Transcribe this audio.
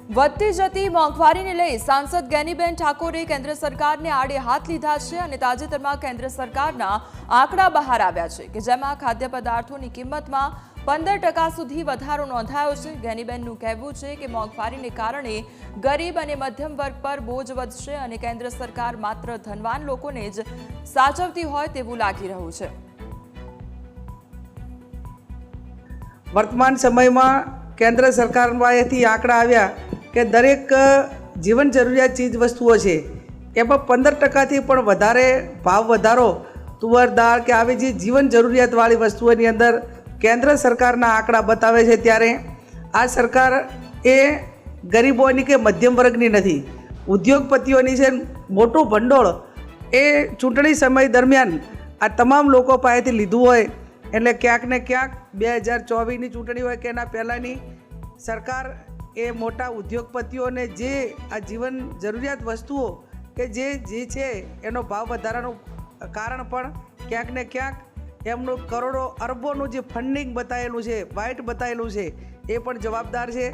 વધતી જતી મોંઘવારીને લઈ સાંસદ ગેનીબેન ઠાકોરે કેન્દ્ર સરકારને આડે હાથ લીધા છે અને તાજેતરમાં કેન્દ્ર સરકારના આંકડા બહાર આવ્યા છે કે જેમાં ખાદ્ય પદાર્થોની કિંમતમાં 15% સુધી વધારો નોંધાયો છે। ગેનીબેનનું કહેવું છે કે મોંઘવારીને કારણે ગરીબ અને મધ્યમ વર્ગ પર બોજ વધશે અને કેન્દ્ર સરકાર માત્ર ધનવાન લોકોને જ સાચવતી હોય તેવું લાગી રહ્યું છે। वर्तमान समय में केन्द्र सरकार पासेथी आंकड़ा आव्या के दरेक जीवन जरूरियात चीज वस्तुओं है एमां 15% पण वधारे भाव वधारो तुवर दाळ के आवी जे जीवन जरूरियातवाળી वस्तुओनी अंदर केन्द्र सरकारना आंकड़ा बतावे छे। त्यारे आ सरकार ए गरीबोनी के मध्यम वर्गनी नहीं, उद्योगपतिओनी छे। मोटुं भंडोळ ए चूंटणी समय दरमियान आ तमाम लोको पासेथी लीधुं होय એટલે ક્યાંક ને ક્યાંક 2024ની ચૂંટણી હોય કે એના પહેલાંની સરકાર એ મોટા ઉદ્યોગપતિઓને જે આ જીવન જરૂરિયાત વસ્તુઓ કે જે છે એનો ભાવ વધારાનું કારણ પણ ક્યાંક ને ક્યાંક એમનું કરોડો અરબોનું જે ફંડિંગ બતાવેલું છે, વાઇટ બતાવેલું છે, એ પણ જવાબદાર છે।